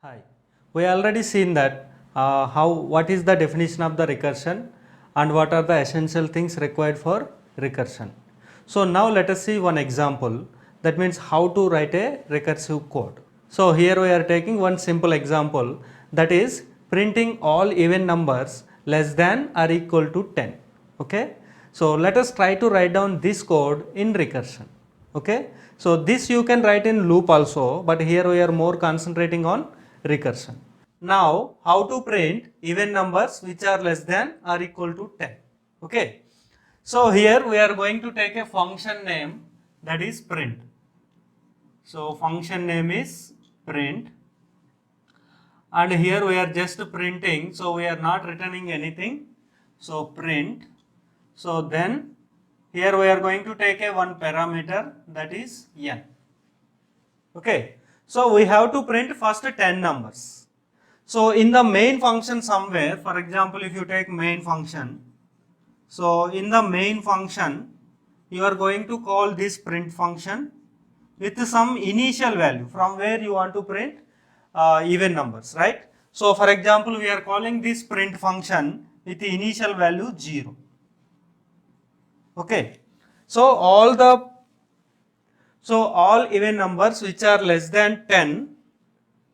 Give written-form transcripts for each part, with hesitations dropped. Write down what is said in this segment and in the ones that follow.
Hi. We already seen that what is the definition of the recursion and what are the essential things required for recursion. So now let us see one example, that means how to write a recursive code. So here we are taking one simple example, that is printing all even numbers less than or equal to 10. Okay. So let us try to write down this code in recursion. Okay. So this you can write in loop also, but here we are more concentrating on recursion. Now how to print even numbers which are less than or equal to 10. Okay. So here we are going to take a function name, that is print. So function name is print, and here we are just printing, so we are not returning anything. So print. So then here we are going to take a one parameter, that is n. Okay. So we have to print first 10 numbers. So in the main function somewhere, for example, if you take main function, so in the main function you are going to call this print function with some initial value from where you want to print even numbers, right? So for example, we are calling this print function with the initial value 0. Okay. So all even numbers which are less than 10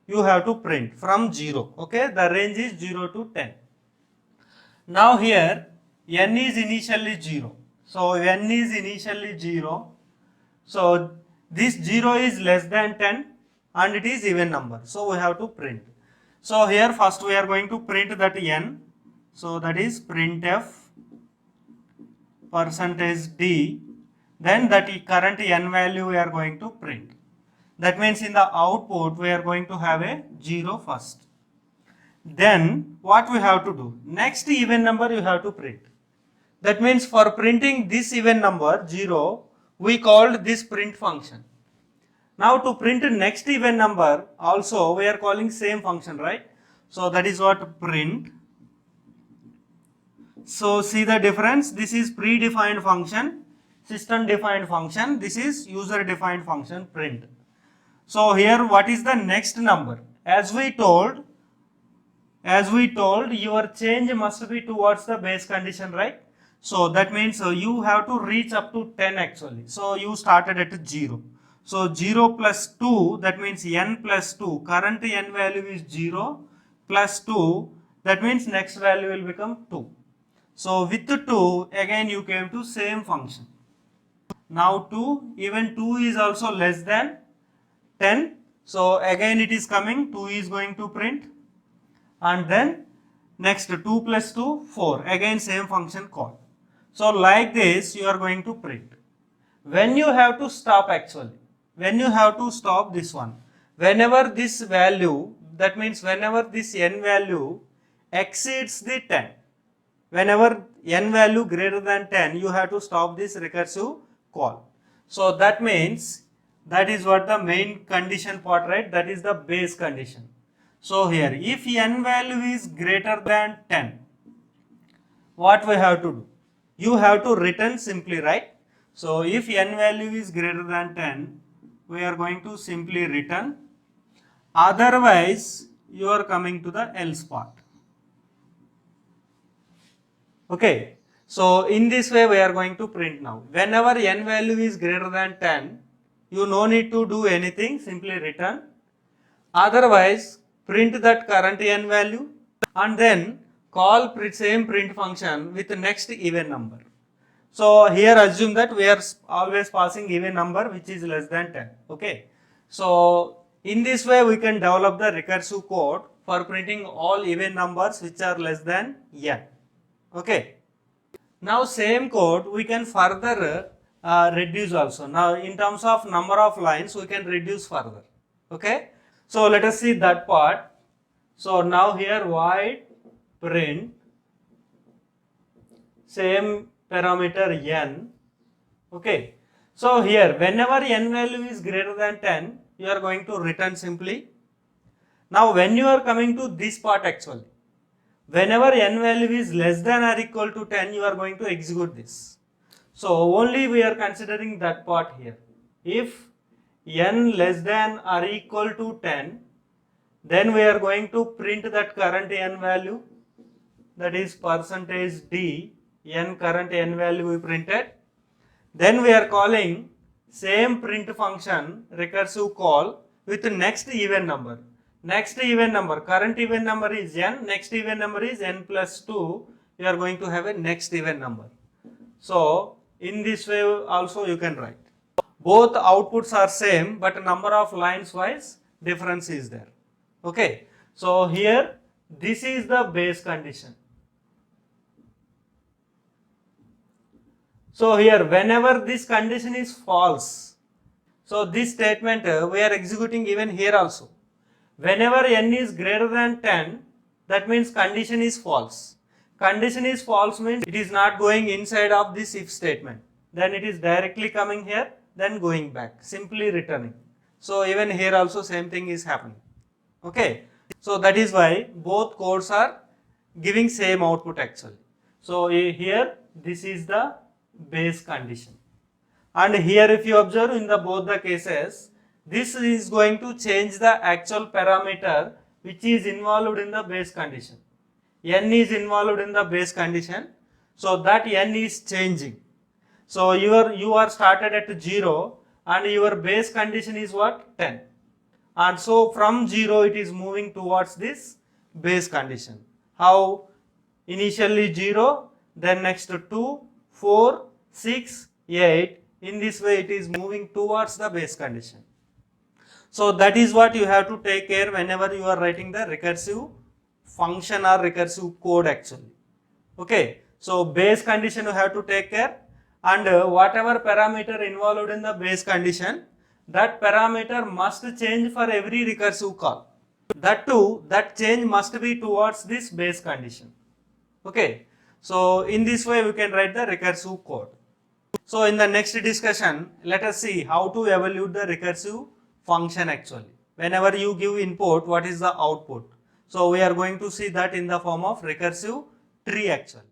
you have to print from 0. Okay, the range is 0 to 10. Now here n is initially 0. So n is initially 0. So this 0 is less than 10 and it is even number. So we have to print. So here first we are going to print that n. So that is printf %d. Then that current n value we are going to print. That means in the output we are going to have a 0 first. Then what we have to do? Next even number you have to print. That means for printing this even number 0, we called this print function. Now to print next even number also we are calling same function, right? So that is what print. So see the difference, this is predefined function, system defined function, this is user defined function print. So here what is the next number? As we told your change must be towards the base condition, right? So that means you have to reach up to 10 actually. So you started at 0. So 0 plus 2, that means n plus 2. Current n value is 0 plus 2, that means next value will become 2. So with 2 again you came to same function. Now 2, even 2 is also less than 10. So again it is coming, 2 is going to print. And then next 2 plus 2, 4. Again same function call. So like this you are going to print. When you have to stop actually, when you have to stop this one, whenever this value, that means whenever this n value exceeds the 10, whenever n value greater than 10, you have to stop this recursive call. So that means that is what the main condition part, right? That is the base condition. So here if n value is greater than 10, what we have to do? You have to return simply, right? So if n value is greater than 10, we are going to simply return. Otherwise you are coming to the else part. Okay. So in this way we are going to print now. Whenever n value is greater than 10, you no need to do anything, simply return. Otherwise print that current n value and then call same print function with the next even number. So here assume that we are always passing even number which is less than 10. Okay. So in this way we can develop the recursive code for printing all even numbers which are less than n. Okay. Now same code we can further reduce also. Now in terms of number of lines we can reduce further. Okay. So let us see that part. So now here void print same parameter n. Okay. So here whenever n value is greater than 10, you are going to return simply. Now when you are coming to this part actually, whenever n value is less than or equal to 10, you are going to execute this. So only we are considering that part here. If n less than or equal to 10, Then we are going to print that current n value, that is percentage d, n current n value we printed. Then we are calling same print function recursive call with next even number. Next even number, current even number is n, next even number is n plus 2. You are going to have a next even number. So in this way also you can write. Both outputs are same, but number of lines wise difference is there. Okay. So here this is the base condition. So here whenever this condition is false, so this statement we are executing even here also. Whenever n is greater than 10, that means condition is false. Condition is false means it is not going inside of this if statement. Then it is directly coming here, then going back, simply returning. So even here also same thing is happening. Okay. So that is why both codes are giving same output actually. So here this is the base condition. And here if you observe in the both the cases, this is going to change the actual parameter which is involved in the base condition. N is involved in the base condition, so that n is changing. So you are started at 0 and your base condition is what? 10. And so from 0 it is moving towards this base condition. How? Initially 0, then next 2, 4, 6, 8. In this way it is moving towards the base condition. So that is what you have to take care whenever you are writing the recursive function or recursive code actually. Okay. So base condition you have to take care, and whatever parameter involved in the base condition, that parameter must change for every recursive call. That too, that change must be towards this base condition. Okay. So in this way we can write the recursive code. So in the next discussion, let us see how to evaluate the recursive function actually. Whenever you give input, what is the output? So we are going to see that in the form of recursive tree actually.